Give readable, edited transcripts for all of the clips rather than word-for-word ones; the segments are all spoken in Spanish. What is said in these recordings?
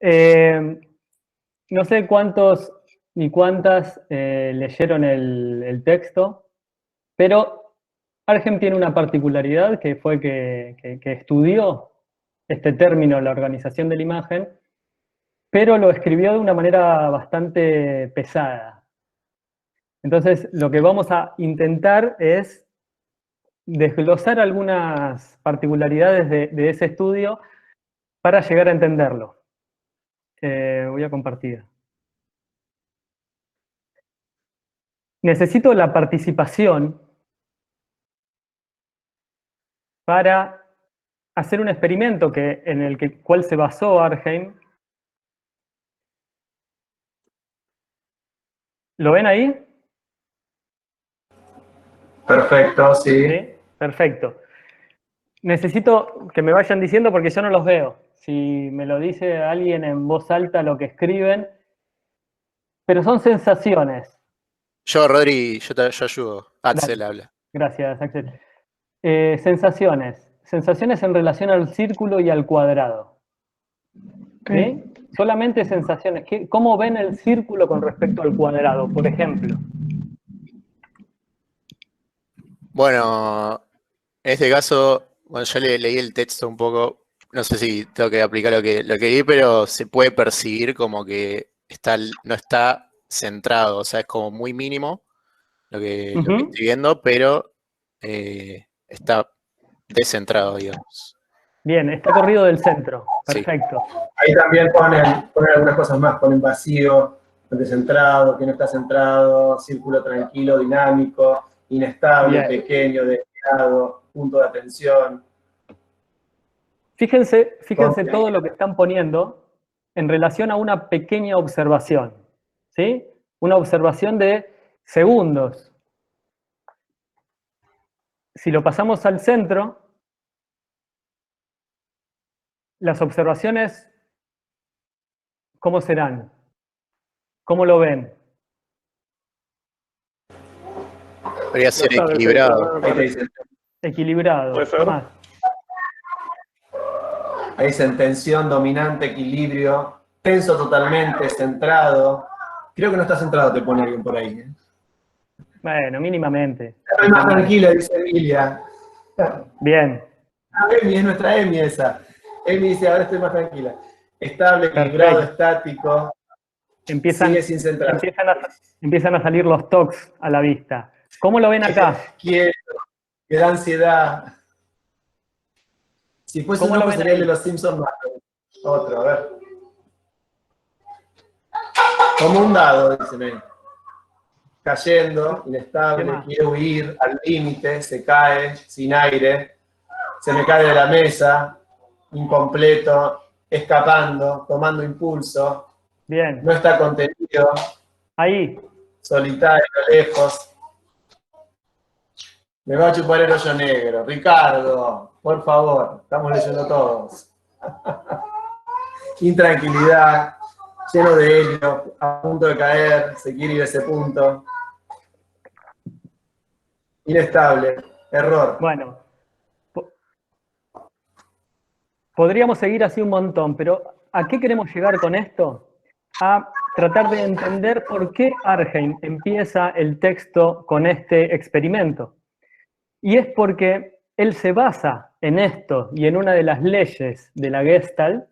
Eh, no sé cuántos ni cuántas leyeron el texto, pero Argem tiene una particularidad que fue que estudió este término, la organización de la imagen, pero lo escribió de una manera bastante pesada. Entonces, lo que vamos a intentar es desglosar algunas particularidades de ese estudio para llegar a entenderlo. Voy a compartir. Necesito la participación para hacer un experimento en el cual se basó Argem. ¿Lo ven ahí? Perfecto, sí. ¿Sí? Perfecto. Necesito que me vayan diciendo porque yo no los veo. Si me lo dice alguien en voz alta lo que escriben, pero son sensaciones. Yo, Rodri, yo ayudo. Axel Dale. habla. Gracias, Axel. Sensaciones. Sensaciones en relación al círculo y al cuadrado. ¿Sí? Solamente sensaciones. ¿Cómo ven el círculo con respecto al cuadrado, por ejemplo? Bueno, en este caso, bueno, yo leí el texto un poco. No sé si tengo que aplicar lo que vi, pero se puede percibir como que no está centrado. O sea, es como muy mínimo lo que estoy viendo, pero está descentrado, digamos. Bien, está corrido del centro. Sí. Perfecto. Ahí también ponen algunas cosas más, ponen vacío, descentrado, que no está centrado, círculo tranquilo, dinámico, inestable, Bien. pequeño, desviado, punto de atención. Fíjense todo lo que están poniendo en relación a una pequeña observación. ¿Sí? Una observación de segundos. Si lo pasamos al centro, las observaciones, ¿cómo serán? ¿Cómo lo ven? Podría ser equilibrado. Ahí te dicen, Equilibrado. Más. ahí dicen tensión, dominante, equilibrio, tenso totalmente, centrado. Creo que no está centrado, te pone alguien por ahí. Bueno, mínimamente. Estoy más tranquila, dice Emilia. Bien. Emi, es nuestra Emi esa. Emi dice, ahora estoy más tranquila. Estable, equilibrado, estático. Sigue sin centrarse. Empiezan a salir los tocs a la vista. ¿Cómo lo ven acá? Quieto, que da ansiedad. Si fuese un ojo sería el de los Simpsons más. Otro, a ver. Como un dado, dicen ahí. Cayendo, inestable, quiere huir, al límite, se cae, sin aire, se me cae de la mesa, incompleto, escapando, tomando impulso. Bien. No está contenido. Ahí. Solitario, lejos. Me va a chupar el hoyo negro. Ricardo, por favor, estamos leyendo todos. Intranquilidad, lleno de helio, a punto de caer, se quiere ir a ese punto. Inestable, error. Bueno, podríamos seguir así un montón, pero ¿a qué queremos llegar con esto? A tratar de entender por qué Argem empieza el texto con este experimento. Y es porque él se basa en esto y en una de las leyes de la Gestalt,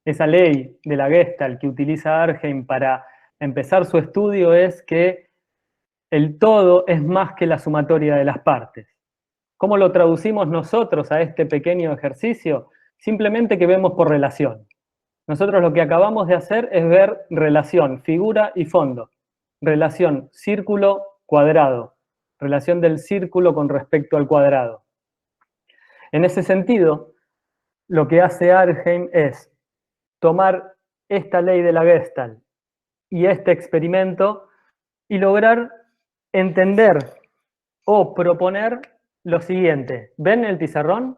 esa ley de la Gestalt que utiliza Argem para empezar su estudio es que el todo es más que la sumatoria de las partes. ¿Cómo lo traducimos nosotros a este pequeño ejercicio? Simplemente que vemos por relación. Nosotros lo que acabamos de hacer es ver relación, figura y fondo. Relación círculo-cuadrado. Relación del círculo con respecto al cuadrado. En ese sentido, lo que hace Argem es tomar esta ley de la Gestalt y este experimento y lograr entender o proponer lo siguiente. ¿Ven el pizarrón?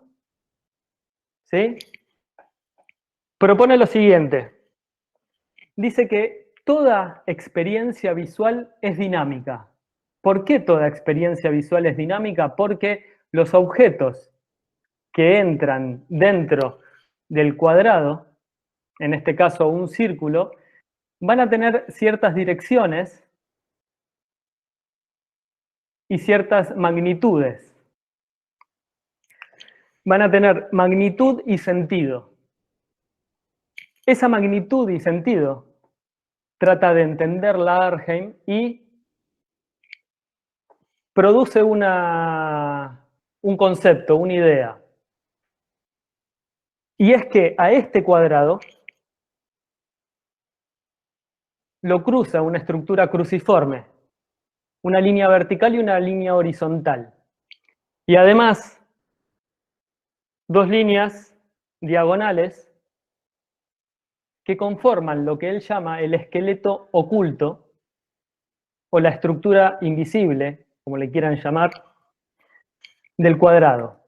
¿Sí? Propone lo siguiente. Dice que toda experiencia visual es dinámica. ¿Por qué toda experiencia visual es dinámica? Porque los objetos que entran dentro del cuadrado en este caso un círculo, van a tener ciertas direcciones y ciertas magnitudes. Van a tener magnitud y sentido. Esa magnitud y sentido trata de entender la Argheim y produce un concepto, una idea. Y es que a este cuadrado lo cruza una estructura cruciforme, una línea vertical y una línea horizontal. Y además, dos líneas diagonales que conforman lo que él llama el esqueleto oculto, o la estructura invisible, como le quieran llamar, del cuadrado.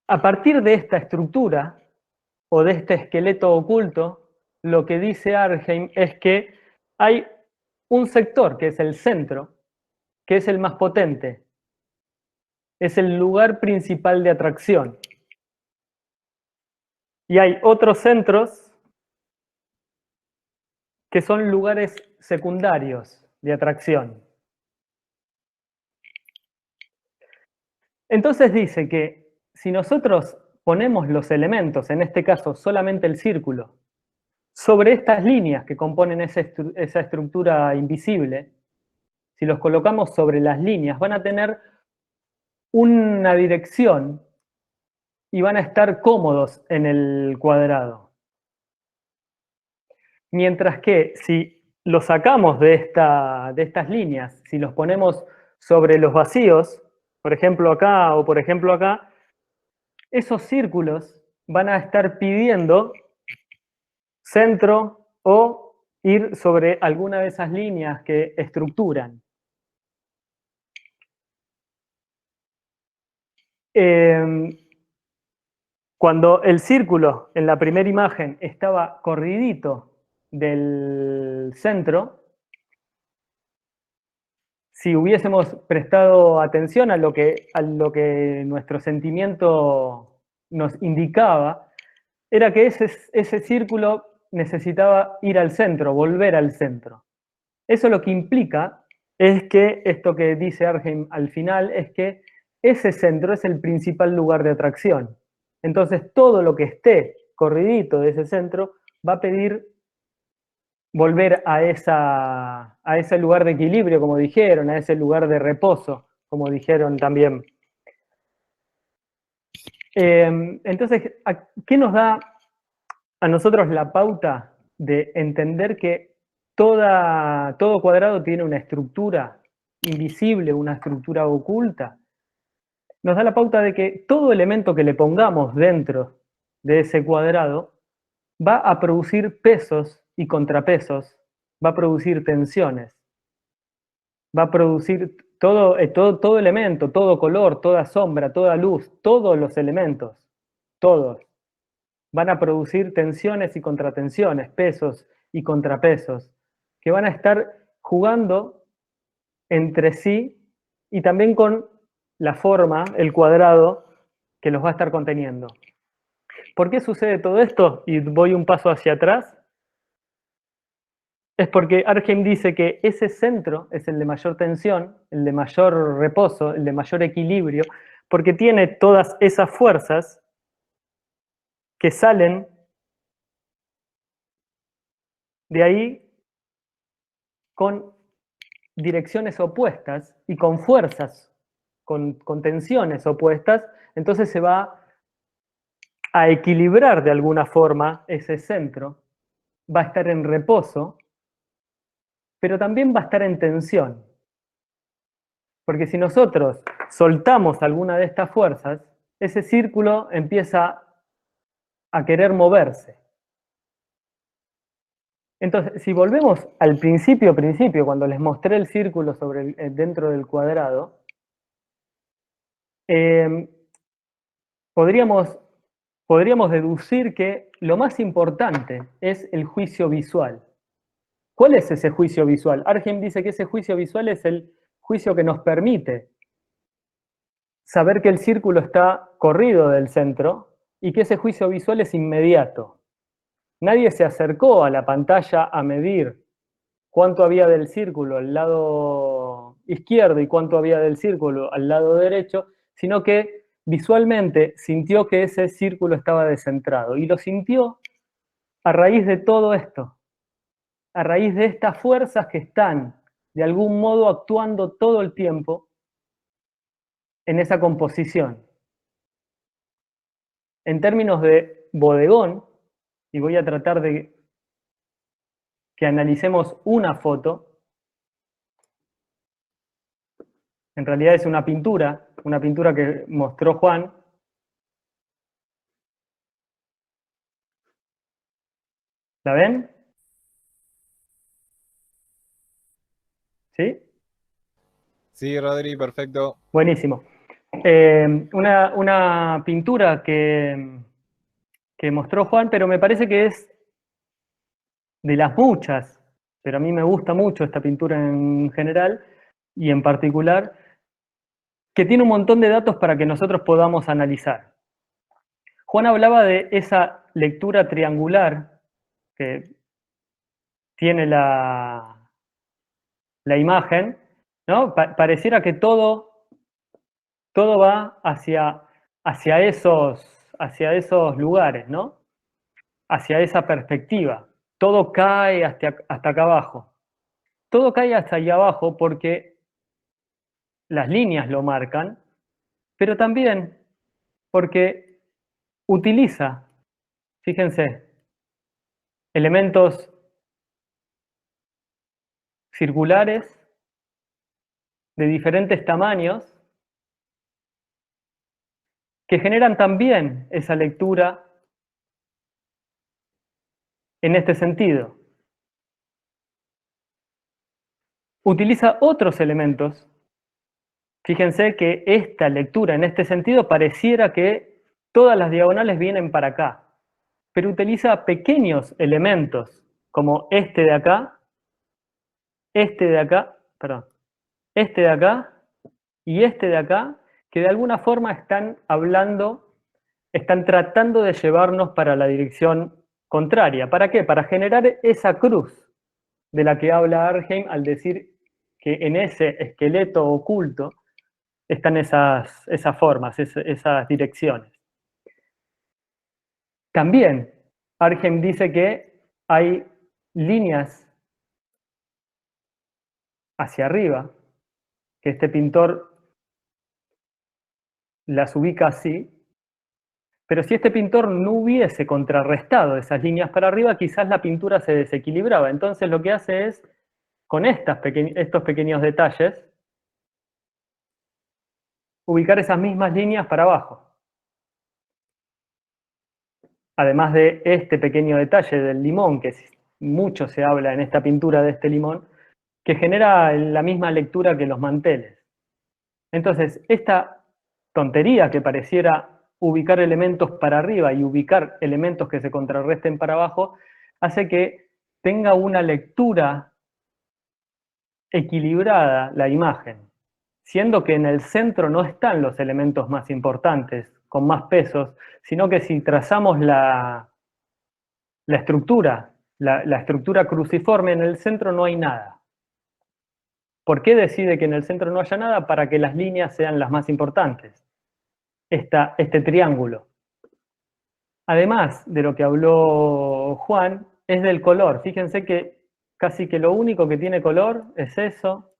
A partir de esta estructura, o de este esqueleto oculto, lo que dice Argheim es que hay un sector, que es el centro, que es el más potente, es el lugar principal de atracción. Y hay otros centros que son lugares secundarios de atracción. Entonces dice que si nosotros ponemos los elementos, en este caso solamente el círculo, sobre estas líneas que componen esa estructura invisible, si los colocamos sobre las líneas, van a tener una dirección y van a estar cómodos en el cuadrado. Mientras que si los sacamos de estas líneas, si los ponemos sobre los vacíos, por ejemplo acá o por ejemplo acá, esos círculos van a estar pidiendo centro o ir sobre alguna de esas líneas que estructuran. Cuando el círculo en la primera imagen estaba corridito del centro, si hubiésemos prestado atención a lo que nuestro sentimiento nos indicaba, era que ese círculo necesitaba ir al centro, volver al centro. Eso lo que implica es que, esto que dice Argheim al final, es que ese centro es el principal lugar de atracción. Entonces todo lo que esté corridito de ese centro va a pedir volver a ese lugar de equilibrio, como dijeron, a ese lugar de reposo, como dijeron también. Entonces, ¿qué nos da a nosotros la pauta de entender que todo cuadrado tiene una estructura invisible, una estructura oculta? Nos da la pauta de que todo elemento que le pongamos dentro de ese cuadrado va a producir pesos y contrapesos, va a producir tensiones, va a producir todo elemento, todo color, toda sombra, toda luz, todos los elementos, todos, van a producir tensiones y contratensiones, pesos y contrapesos, que van a estar jugando entre sí y también con la forma, el cuadrado, que los va a estar conteniendo. ¿Por qué sucede todo esto? Y voy un paso hacia atrás. Es porque Argheim dice que ese centro es el de mayor tensión, el de mayor reposo, el de mayor equilibrio, porque tiene todas esas fuerzas que salen de ahí con direcciones opuestas y con fuerzas, con tensiones opuestas, entonces se va a equilibrar de alguna forma ese centro, va a estar en reposo, pero también va a estar en tensión. Porque si nosotros soltamos alguna de estas fuerzas, ese círculo empieza a querer moverse. Entonces, si volvemos al principio, cuando les mostré el círculo dentro del cuadrado, podríamos deducir que lo más importante es el juicio visual. ¿Cuál es ese juicio visual? Argheim dice que ese juicio visual es el juicio que nos permite saber que el círculo está corrido del centro y que ese juicio visual es inmediato. Nadie se acercó a la pantalla a medir cuánto había del círculo al lado izquierdo y cuánto había del círculo al lado derecho, sino que visualmente sintió que ese círculo estaba descentrado. Y lo sintió a raíz de todo esto, a raíz de estas fuerzas que están de algún modo actuando todo el tiempo en esa composición. En términos de bodegón, y voy a tratar de que analicemos una foto, en realidad es una pintura que mostró Juan. ¿La ven? ¿Sí? Sí, Rodri, perfecto. Buenísimo. Una pintura que mostró Juan, pero me parece que es de las muchas, pero a mí me gusta mucho esta pintura en general y en particular, que tiene un montón de datos para que nosotros podamos analizar. Juan hablaba de esa lectura triangular que tiene la imagen, ¿no? Pareciera que todo va hacia esos lugares, ¿no? Hacia esa perspectiva. Todo cae hasta acá abajo. Todo cae hasta allá abajo porque las líneas lo marcan, pero también porque utiliza, fíjense, elementos circulares de diferentes tamaños que generan también esa lectura en este sentido. Utiliza otros elementos. Fíjense que esta lectura en este sentido pareciera que todas las diagonales vienen para acá, pero utiliza pequeños elementos como este de acá, este de acá y este de acá, que de alguna forma están tratando de llevarnos para la dirección contraria. ¿Para qué? Para generar esa cruz de la que habla Arnhem al decir que en ese esqueleto oculto están esas formas, esas direcciones. También Arnhem dice que hay líneas hacia arriba, que este pintor las ubica así, pero si este pintor no hubiese contrarrestado esas líneas para arriba, quizás la pintura se desequilibraba. Entonces lo que hace es, con estos pequeños detalles, ubicar esas mismas líneas para abajo. Además de este pequeño detalle del limón, que mucho se habla en esta pintura de este limón, que genera la misma lectura que los manteles. Entonces, esta tontería que pareciera ubicar elementos para arriba y ubicar elementos que se contrarresten para abajo, hace que tenga una lectura equilibrada la imagen, siendo que en el centro no están los elementos más importantes, con más pesos, sino que si trazamos la estructura cruciforme, en el centro no hay nada. ¿Por qué decide que en el centro no haya nada? Para que las líneas sean las más importantes. Este triángulo. Además de lo que habló Juan, es del color. Fíjense que casi que lo único que tiene color es eso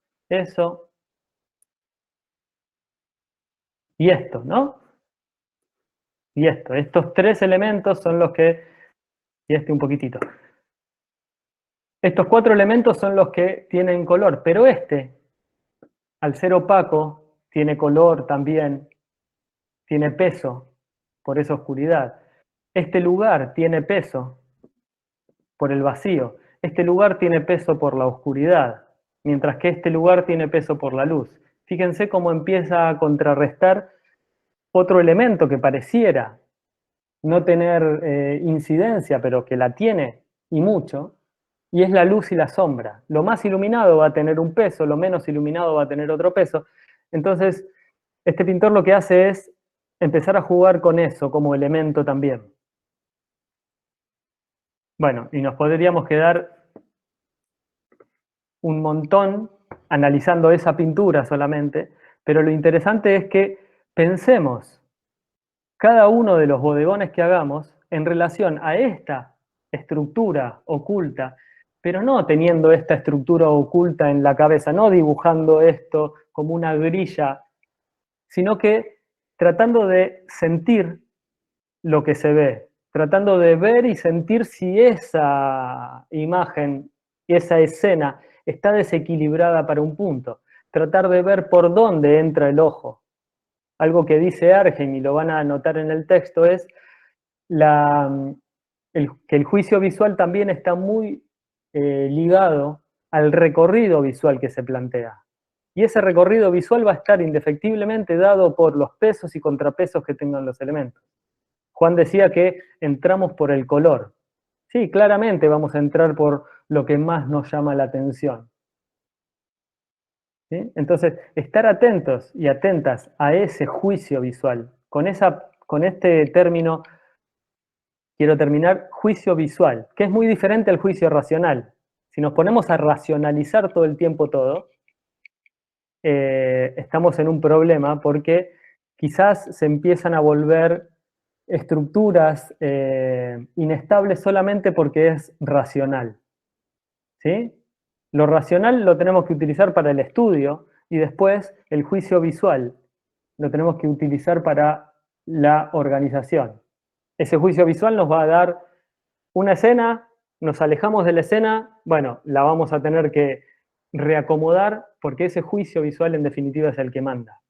y esto, ¿no? Y esto. Estos tres elementos son los que... y este un poquitito. Estos cuatro elementos son los que tienen color, pero este, al ser opaco, tiene color también, tiene peso por esa oscuridad. Este lugar tiene peso por el vacío. Este lugar tiene peso por la oscuridad, mientras que este lugar tiene peso por la luz. Fíjense cómo empieza a contrarrestar otro elemento que pareciera no tener incidencia, pero que la tiene y mucho, y es la luz y la sombra. Lo más iluminado va a tener un peso, lo menos iluminado va a tener otro peso. Entonces, este pintor lo que hace es empezar a jugar con eso como elemento también. Bueno, y nos podríamos quedar un montón analizando esa pintura solamente, pero lo interesante es que pensemos cada uno de los bodegones que hagamos en relación a esta estructura oculta, pero no teniendo esta estructura oculta en la cabeza, no dibujando esto como una grilla, sino que tratando de sentir lo que se ve, tratando de ver y sentir si esa imagen y esa escena está desequilibrada para un punto, tratar de ver por dónde entra el ojo. Algo que dice Argem, y lo van a anotar en el texto, es que el juicio visual también está muy ligado al recorrido visual que se plantea. Y ese recorrido visual va a estar indefectiblemente dado por los pesos y contrapesos que tengan los elementos. Juan decía que entramos por el color. Sí, claramente vamos a entrar por lo que más nos llama la atención. ¿Sí? Entonces, estar atentos y atentas a ese juicio visual. Con este término quiero terminar, juicio visual, que es muy diferente al juicio racional. Si nos ponemos a racionalizar todo el tiempo todo, estamos en un problema porque quizás se empiezan a volver estructuras inestables solamente porque es racional. ¿Sí? Lo racional lo tenemos que utilizar para el estudio y después el juicio visual lo tenemos que utilizar para la organización. Ese juicio visual nos va a dar una escena, nos alejamos de la escena, bueno, la vamos a tener que reacomodar porque ese juicio visual en definitiva es el que manda.